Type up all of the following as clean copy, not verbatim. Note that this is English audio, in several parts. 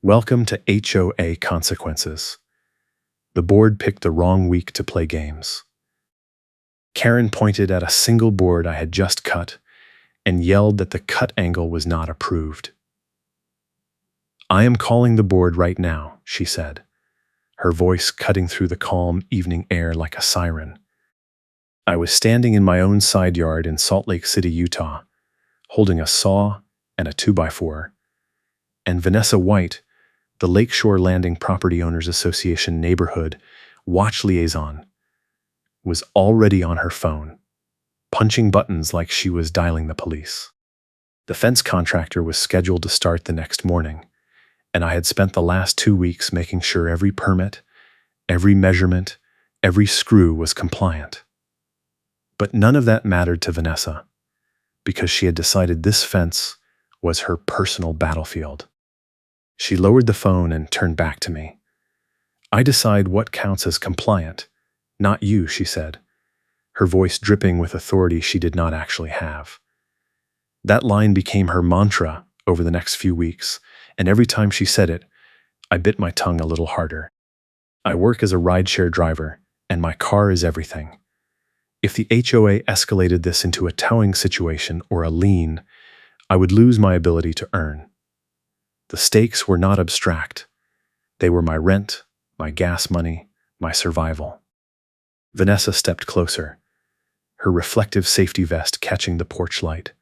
Welcome to HOA consequences. The board picked the wrong week to play games. Karen pointed at a single board I had just cut and yelled that the cut angle was not approved. "I am calling the board right now," she said, her voice cutting through the calm evening air like a siren. I was standing in my own side yard in Salt Lake City, Utah, holding a saw and a 2x4, and Vanessa White, the Lakeshore Landing Property Owners Association neighborhood watch liaison, was already on her phone, punching buttons like she was dialing the police. The fence contractor was scheduled to start the next morning, and I had spent the last 2 weeks making sure every permit, every measurement, every screw was compliant. But none of that mattered to Vanessa, because she had decided this fence was her personal battlefield. She lowered the phone and turned back to me. "I decide what counts as compliant, not you," she said, her voice dripping with authority she did not actually have. That line became her mantra over the next few weeks, and every time she said it, I bit my tongue a little harder. I work as a rideshare driver, and my car is everything. If the HOA escalated this into a towing situation or a lien, I would lose my ability to earn. The stakes were not abstract. They were my rent, my gas money, my survival. Vanessa stepped closer, her reflective safety vest catching the porch light.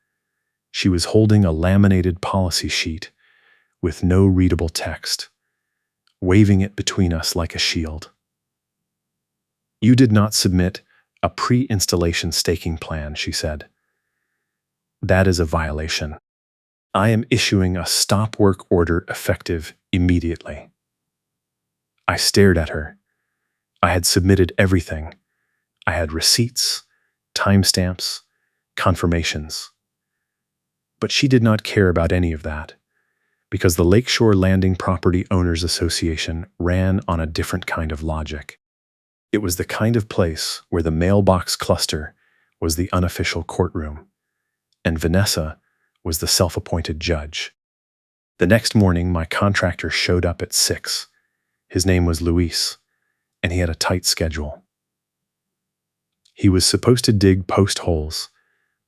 She was holding a laminated policy sheet with no readable text, waving it between us like a shield. "You did not submit a pre-installation staking plan," she said. "That is a violation. I am issuing a stop work order effective immediately." I stared at her. I had submitted everything. I had receipts, timestamps, confirmations. But she did not care about any of that, because the Lakeshore Landing Property Owners Association ran on a different kind of logic. It was the kind of place where the mailbox cluster was the unofficial courtroom, and Vanessa was the self-appointed judge. The next morning, my contractor showed up at 6. His name was Luis, and he had a tight schedule. He was supposed to dig post holes,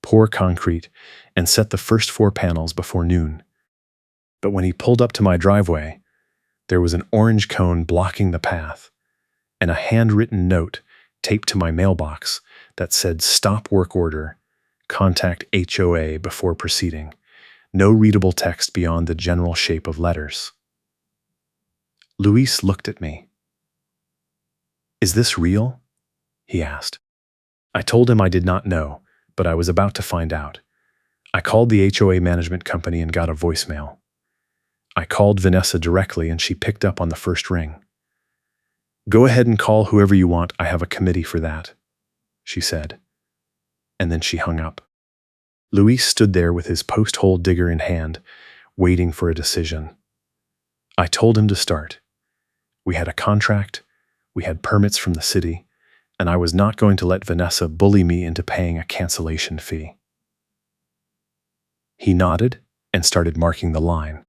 pour concrete, and set the first 4 panels before noon. But when he pulled up to my driveway, there was an orange cone blocking the path, and a handwritten note taped to my mailbox that said, "Stop work order, contact HOA before proceeding." No readable text beyond the general shape of letters. Luis looked at me. "Is this real?" he asked. I told him I did not know, but I was about to find out. I called the HOA management company and got a voicemail. I called Vanessa directly and she picked up on the first ring. "Go ahead and call whoever you want. I have a committee for that," she said. And then she hung up. Luis stood there with his post-hole digger in hand, waiting for a decision. I told him to start. We had a contract, we had permits from the city, and I was not going to let Vanessa bully me into paying a cancellation fee. He nodded and started marking the line.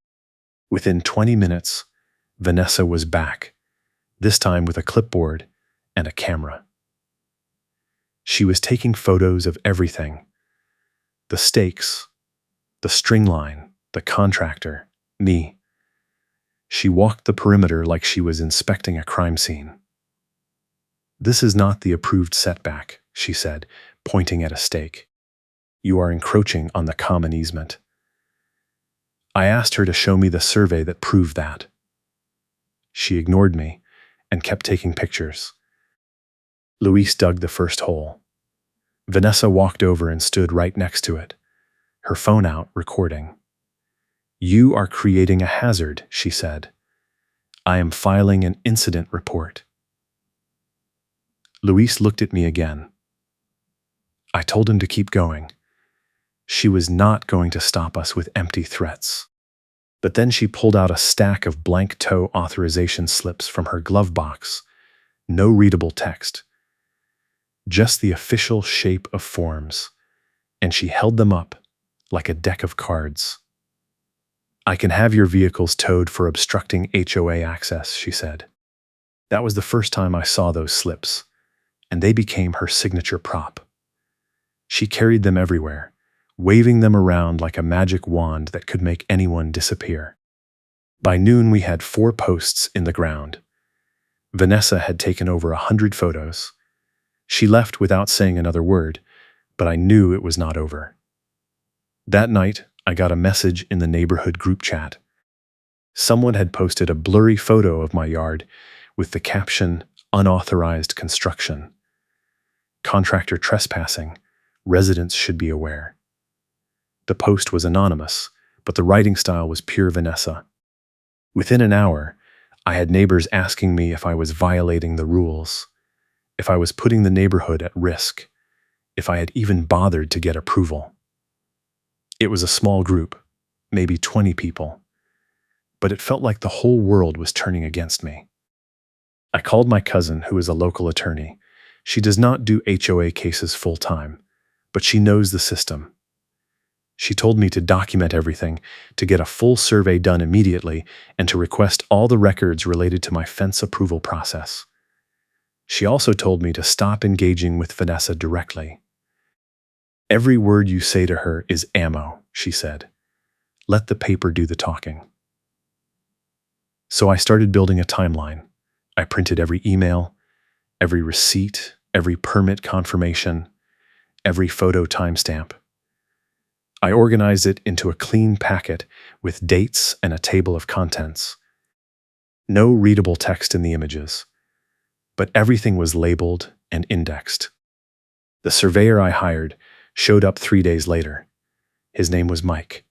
Within 20 minutes, Vanessa was back, this time with a clipboard and a camera. She was taking photos of everything: the stakes, the string line, the contractor, me. She walked the perimeter like she was inspecting a crime scene. "This is not the approved setback," she said, pointing at a stake. "You are encroaching on the common easement." I asked her to show me the survey that proved that. She ignored me and kept taking pictures. Luis dug the first hole. Vanessa walked over and stood right next to it, her phone out, recording. "You are creating a hazard," she said. "I am filing an incident report." Luis looked at me again. I told him to keep going. She was not going to stop us with empty threats. But then she pulled out a stack of blank tow authorization slips from her glove box. No readable text, just the official shape of forms, and she held them up like a deck of cards. I can have your vehicles towed for obstructing HOA access, she said. That was the first time I saw those slips, and they became her signature prop. She carried them everywhere, waving them around like a magic wand that could make anyone disappear. By noon, we had 4 posts in the ground. Vanessa had taken over 100 photos. She left without saying another word, but I knew it was not over. That night, I got a message in the neighborhood group chat. Someone had posted a blurry photo of my yard with the caption, "Unauthorized construction. Contractor trespassing. Residents should be aware." The post was anonymous, but the writing style was pure Vanessa. Within an hour, I had neighbors asking me if I was violating the rules, if I was putting the neighborhood at risk, if I had even bothered to get approval. It was a small group, maybe 20 people, but it felt like the whole world was turning against me. I called my cousin, who is a local attorney. She does not do HOA cases full-time, but she knows the system. She told me to document everything, to get a full survey done immediately, and to request all the records related to my fence approval process. She also told me to stop engaging with Vanessa directly. "Every word you say to her is ammo," she said. "Let the paper do the talking." So I started building a timeline. I printed every email, every receipt, every permit confirmation, every photo timestamp. I organized it into a clean packet with dates and a table of contents. No readable text in the images, but everything was labeled and indexed. The surveyor I hired showed up 3 days later. His name was Mike,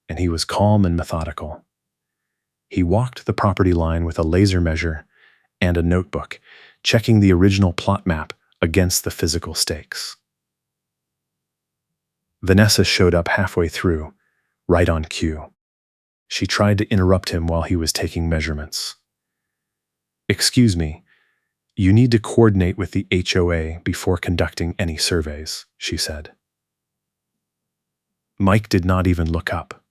and he was calm and methodical. He walked the property line with a laser measure and a notebook, checking the original plot map against the physical stakes. Vanessa showed up halfway through, right on cue. She tried to interrupt him while he was taking measurements. "Excuse me, you need to coordinate with the HOA before conducting any surveys," she said. Mike did not even look up.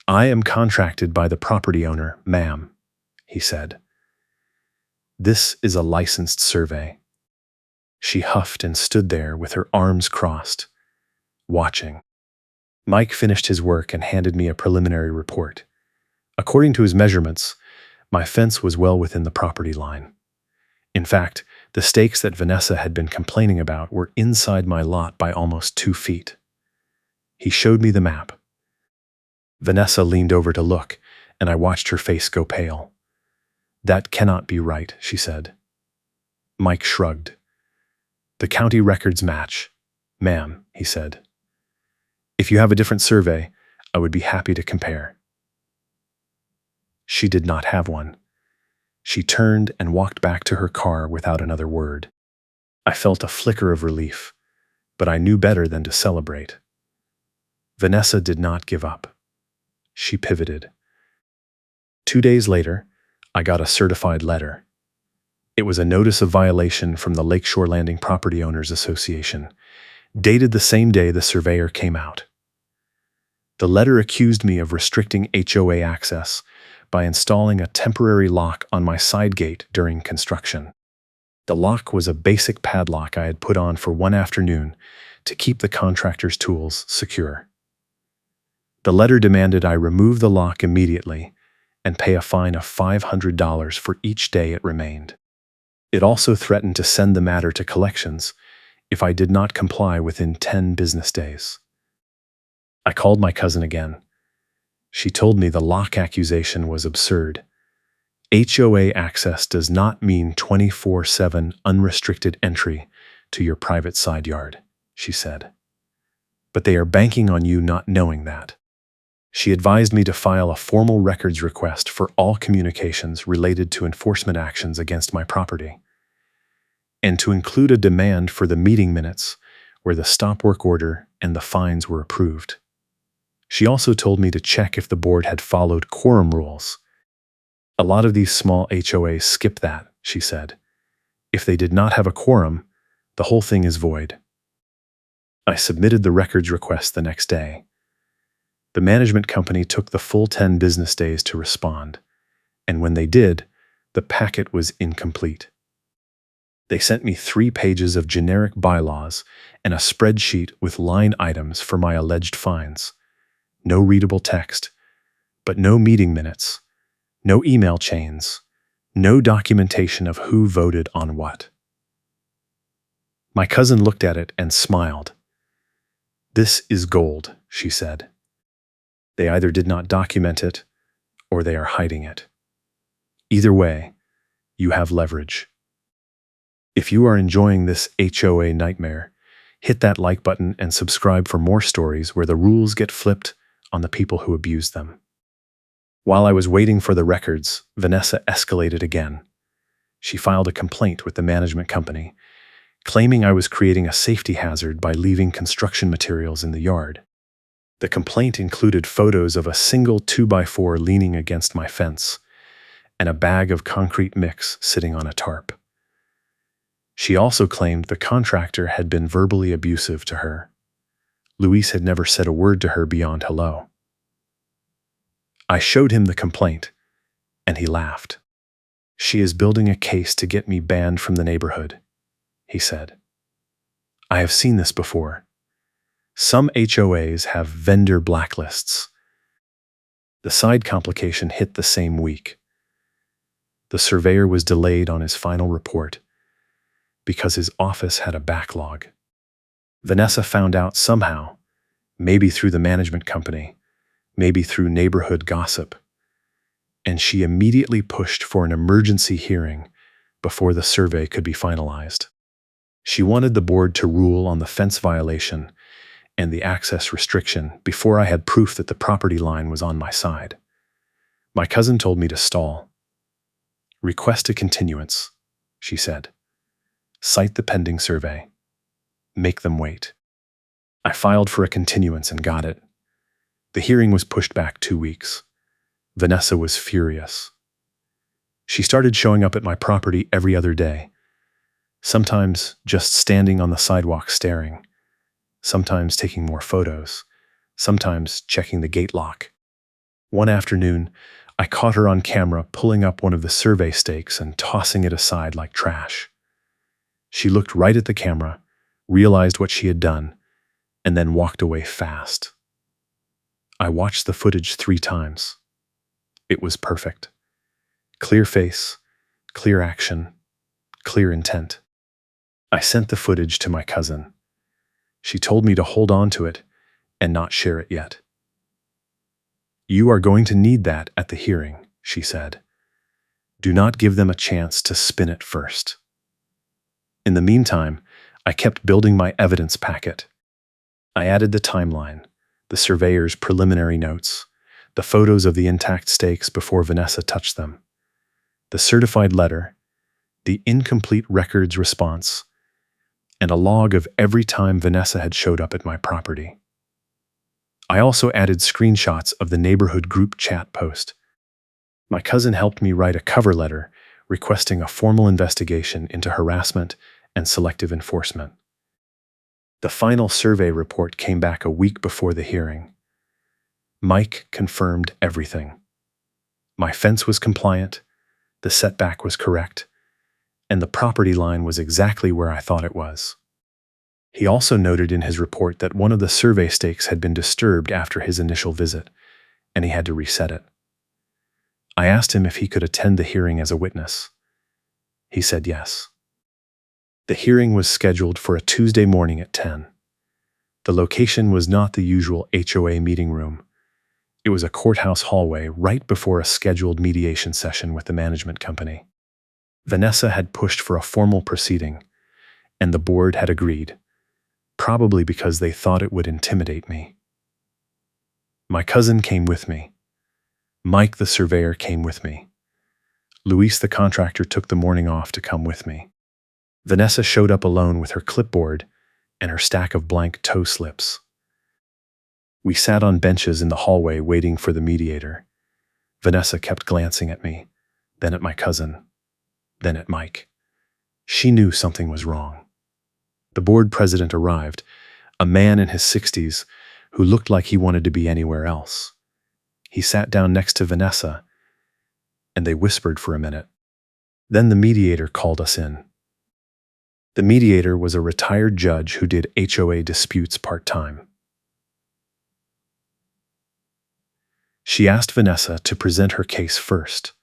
"I am contracted by the property owner, ma'am," he said. "This is a licensed survey." She huffed and stood there with her arms crossed, watching. Mike finished his work and handed me a preliminary report. According to his measurements, my fence was well within the property line. In fact, the stakes that Vanessa had been complaining about were inside my lot by almost 2 feet. He showed me the map. Vanessa leaned over to look, and I watched her face go pale. "That cannot be right," she said. Mike shrugged. "The county records match, ma'am," he said. "If you have a different survey, I would be happy to compare." She did not have one. She turned and walked back to her car without another word. I felt a flicker of relief, but I knew better than to celebrate. Vanessa did not give up. She pivoted. 2 days later, I got a certified letter. It was a notice of violation from the Lakeshore Landing Property Owners Association, dated the same day the surveyor came out. The letter accused me of restricting HOA access by installing a temporary lock on my side gate during construction. The lock was a basic padlock I had put on for one afternoon to keep the contractor's tools secure. The letter demanded I remove the lock immediately and pay a fine of $500 for each day it remained. It also threatened to send the matter to collections if I did not comply within 10 business days. I called my cousin again. She told me the lock accusation was absurd. HOA access does not mean 24/7 unrestricted entry to your private side yard, she said. But they are banking on you not knowing that. She advised me to file a formal records request for all communications related to enforcement actions against my property, and to include a demand for the meeting minutes where the stop work order and the fines were approved. She also told me to check if the board had followed quorum rules. A lot of these small HOAs skip that, she said. If they did not have a quorum, the whole thing is void. I submitted the records request the next day. The management company took the full 10 business days to respond, and when they did, the packet was incomplete. They sent me 3 pages of generic bylaws and a spreadsheet with line items for my alleged fines. No readable text, but no meeting minutes, no email chains, no documentation of who voted on what. My cousin looked at it and smiled. "This is gold," she said. "They either did not document it, or they are hiding it. Either way, you have leverage." If you are enjoying this HOA nightmare, hit that like button and subscribe for more stories where the rules get flipped on the people who abuse them. While I was waiting for the records, Vanessa escalated again. She filed a complaint with the management company, claiming I was creating a safety hazard by leaving construction materials in the yard. The complaint included photos of a single 2x4 leaning against my fence and a bag of concrete mix sitting on a tarp. She also claimed the contractor had been verbally abusive to her. Luis had never said a word to her beyond hello. I showed him the complaint, and he laughed. "She is building a case to get me banned from the neighborhood," he said. "I have seen this before. Some HOAs have vendor blacklists." The side complication hit the same week. The surveyor was delayed on his final report because his office had a backlog. Vanessa found out somehow, maybe through the management company, maybe through neighborhood gossip, and she immediately pushed for an emergency hearing before the survey could be finalized. She wanted the board to rule on the fence violation and the access restriction before I had proof that the property line was on my side. My cousin told me to stall. "Request a continuance," she said. "Cite the pending survey. Make them wait." I filed for a continuance and got it. The hearing was pushed back 2 weeks. Vanessa was furious. She started showing up at my property every other day, sometimes just standing on the sidewalk staring, sometimes taking more photos, sometimes checking the gate lock. One afternoon, I caught her on camera pulling up one of the survey stakes and tossing it aside like trash. She looked right at the camera, realized what she had done, and then walked away fast. I watched the footage 3 times. It was perfect. Clear face, clear action, clear intent. I sent the footage to my cousin. She told me to hold on to it and not share it yet. "You are going to need that at the hearing," she said. "Do not give them a chance to spin it first." In the meantime, I kept building my evidence packet. I added the timeline, the surveyor's preliminary notes, the photos of the intact stakes before Vanessa touched them, the certified letter, the incomplete records response, and a log of every time Vanessa had showed up at my property. I also added screenshots of the neighborhood group chat post. My cousin helped me write a cover letter requesting a formal investigation into harassment and selective enforcement. The final survey report came back a week before the hearing. Mike confirmed everything. My fence was compliant, the setback was correct, and the property line was exactly where I thought it was. He also noted in his report that one of the survey stakes had been disturbed after his initial visit, and he had to reset it. I asked him if he could attend the hearing as a witness. He said yes. The hearing was scheduled for a Tuesday morning at 10. The location was not the usual HOA meeting room. It was a courthouse hallway right before a scheduled mediation session with the management company. Vanessa had pushed for a formal proceeding, and the board had agreed, probably because they thought it would intimidate me. My cousin came with me. Mike the surveyor came with me. Luis the contractor took the morning off to come with me. Vanessa showed up alone with her clipboard and her stack of blank toe slips. We sat on benches in the hallway waiting for the mediator. Vanessa kept glancing at me, then at my cousin, then at Mike. She knew something was wrong. The board president arrived, a man in his 60s who looked like he wanted to be anywhere else. He sat down next to Vanessa, and they whispered for a minute. Then the mediator called us in. The mediator was a retired judge who did HOA disputes part-time. She asked Vanessa to present her case first.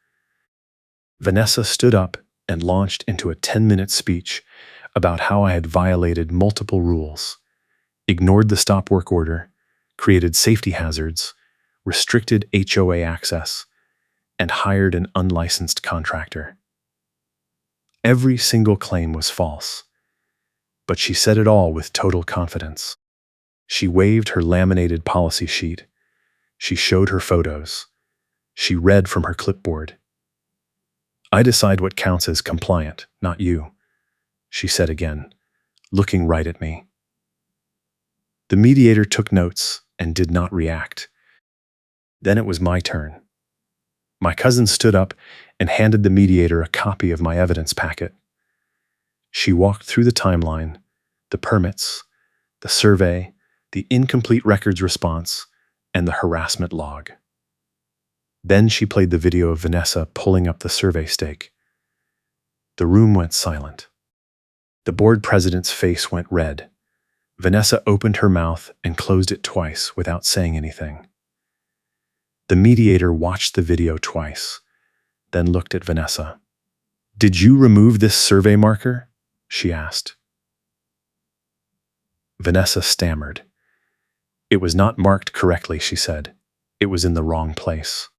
Vanessa stood up and launched into a 10-minute speech about how I had violated multiple rules, ignored the stop work order, created safety hazards, restricted HOA access, and hired an unlicensed contractor. Every single claim was false, but she said it all with total confidence. She waved her laminated policy sheet. She showed her photos. She read from her clipboard. "I decide what counts as compliant, not you," she said again, looking right at me. The mediator took notes and did not react. Then it was my turn. My cousin stood up and handed the mediator a copy of my evidence packet. She walked through the timeline, the permits, the survey, the incomplete records response, and the harassment log. Then she played the video of Vanessa pulling up the survey stake. The room went silent. The board president's face went red. Vanessa opened her mouth and closed it twice without saying anything. The mediator watched the video twice, then looked at Vanessa. "Did you remove this survey marker?" she asked. Vanessa stammered. "It was not marked correctly," she said. "It was in the wrong place."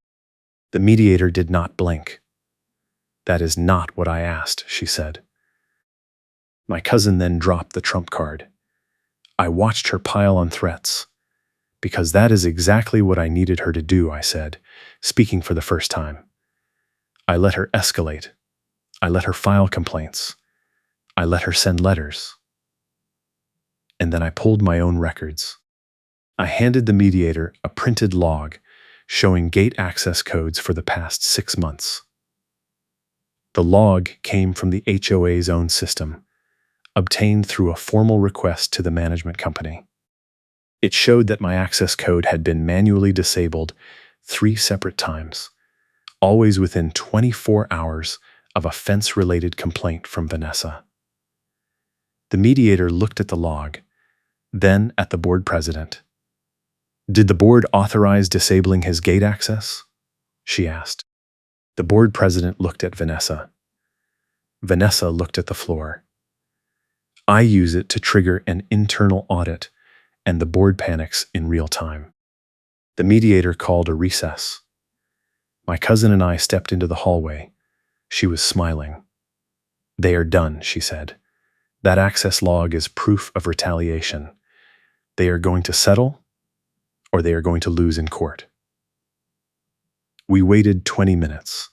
The mediator did not blink. "That is not what I asked," she said. My cousin then dropped the trump card. I watched her pile on threats. "Because that is exactly what I needed her to do," I said, speaking for the first time. I let her escalate. I let her file complaints. I let her send letters. And then I pulled my own records. I handed the mediator a printed log showing gate access codes for the past 6 months. The log came from the HOA's own system, obtained through a formal request to the management company. It showed that my access code had been manually disabled 3 separate times, always within 24 hours of a fence-related complaint from Vanessa. The mediator looked at the log, then at the board president. "Did the board authorize disabling his gate access?" she asked. The board president looked at Vanessa. Vanessa looked at the floor. "I use it to trigger an internal audit, and the board panics in real time." The mediator called a recess. My cousin and I stepped into the hallway. She was smiling. "They are done," she said. "That access log is proof of retaliation. They are going to settle, or they are going to lose in court." We waited 20 minutes.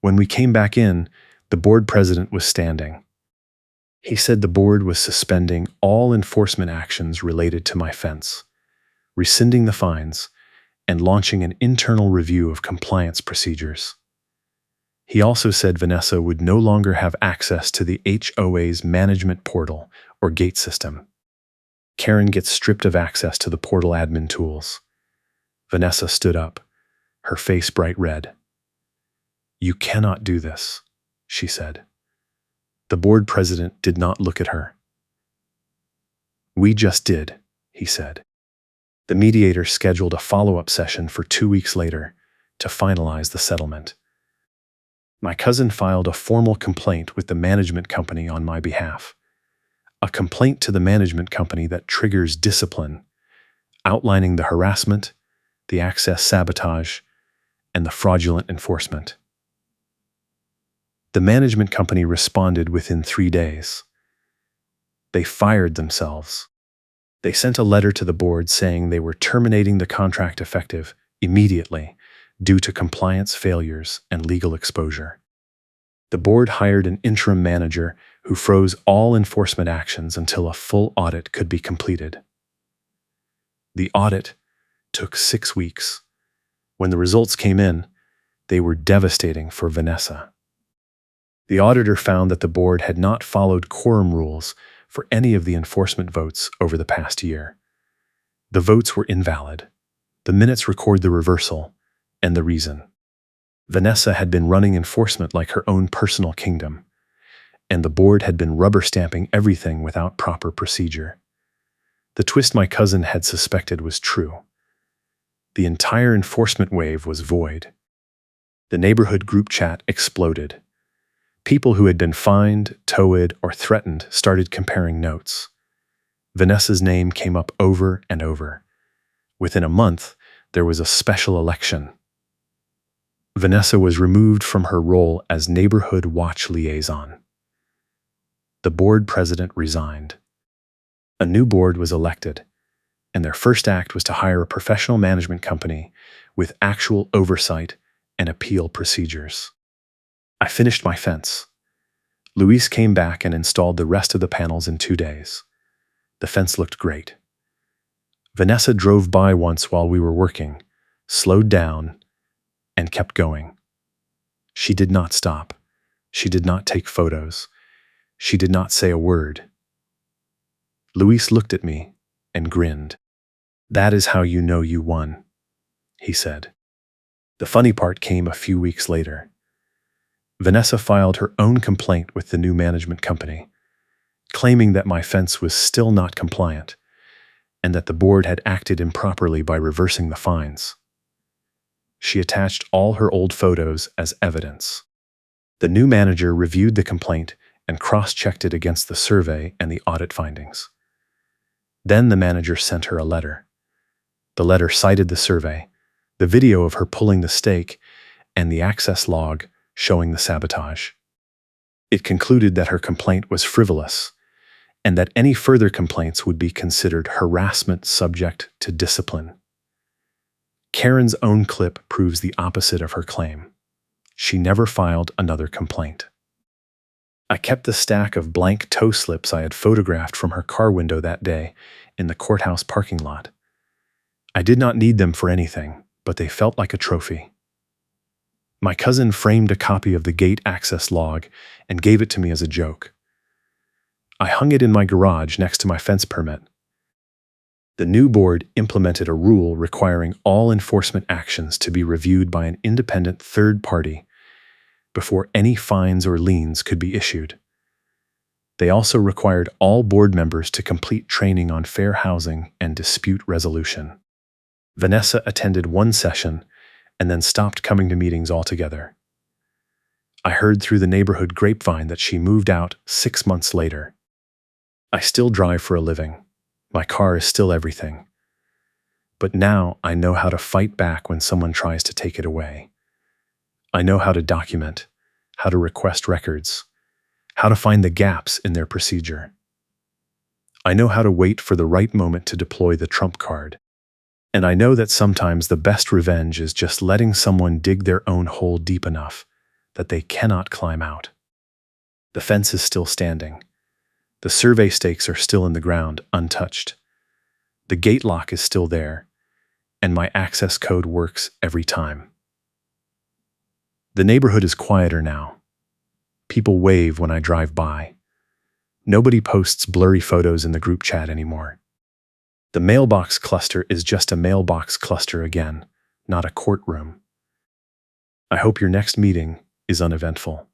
When we came back in, the board president was standing. He said the board was suspending all enforcement actions related to my fence, rescinding the fines, and launching an internal review of compliance procedures. He also said Vanessa would no longer have access to the HOA's management portal or gate system. Karen gets stripped of access to the portal admin tools. Vanessa stood up, her face bright red. "You cannot do this," she said. The board president did not look at her. "We just did," he said. The mediator scheduled a follow-up session for 2 weeks later to finalize the settlement. My cousin filed a formal complaint with the management company on my behalf. A complaint to the management company that triggers discipline, outlining the harassment, the access sabotage, and the fraudulent enforcement. The management company responded within 3 days. They fired themselves. They sent a letter to the board saying they were terminating the contract effective immediately due to compliance failures and legal exposure. The board hired an interim manager who froze all enforcement actions until a full audit could be completed. The audit took 6 weeks. When the results came in, they were devastating for Vanessa. The auditor found that the board had not followed quorum rules for any of the enforcement votes over the past year. The votes were invalid. The minutes record the reversal and the reason. Vanessa had been running enforcement like her own personal kingdom, and the board had been rubber stamping everything without proper procedure. The twist my cousin had suspected was true. The entire enforcement wave was void. The neighborhood group chat exploded. People who had been fined, towed, or threatened started comparing notes. Vanessa's name came up over and over. Within a month, there was a special election. Vanessa was removed from her role as neighborhood watch liaison. The board president resigned. A new board was elected, and their first act was to hire a professional management company with actual oversight and appeal procedures. I finished my fence. Luis came back and installed the rest of the panels in 2 days. The fence looked great. Vanessa drove by once while we were working, slowed down, and kept going. She did not stop. She did not take photos. She did not say a word. Luis looked at me and grinned. "That is how you know you won," he said. The funny part came a few weeks later. Vanessa filed her own complaint with the new management company, claiming that my fence was still not compliant and that the board had acted improperly by reversing the fines. She attached all her old photos as evidence. The new manager reviewed the complaint and cross-checked it against the survey and the audit findings. Then the manager sent her a letter. The letter cited the survey, the video of her pulling the stake, and the access log showing the sabotage. It concluded that her complaint was frivolous and that any further complaints would be considered harassment subject to discipline. Karen's own clip proves the opposite of her claim. She never filed another complaint. I kept the stack of blank tow slips I had photographed from her car window that day in the courthouse parking lot. I did not need them for anything, but they felt like a trophy. My cousin framed a copy of the gate access log and gave it to me as a joke. I hung it in my garage next to my fence permit. The new board implemented a rule requiring all enforcement actions to be reviewed by an independent third party before any fines or liens could be issued. They also required all board members to complete training on fair housing and dispute resolution. Vanessa attended one session and then stopped coming to meetings altogether. I heard through the neighborhood grapevine that she moved out 6 months later. I still drive for a living. My car is still everything. But now I know how to fight back when someone tries to take it away. I know how to document, how to request records, how to find the gaps in their procedure. I know how to wait for the right moment to deploy the trump card. And I know that sometimes the best revenge is just letting someone dig their own hole deep enough that they cannot climb out. The fence is still standing. The survey stakes are still in the ground, untouched. The gate lock is still there, and my access code works every time. The neighborhood is quieter now. People wave when I drive by. Nobody posts blurry photos in the group chat anymore. The mailbox cluster is just a mailbox cluster again, not a courtroom. I hope your next meeting is uneventful.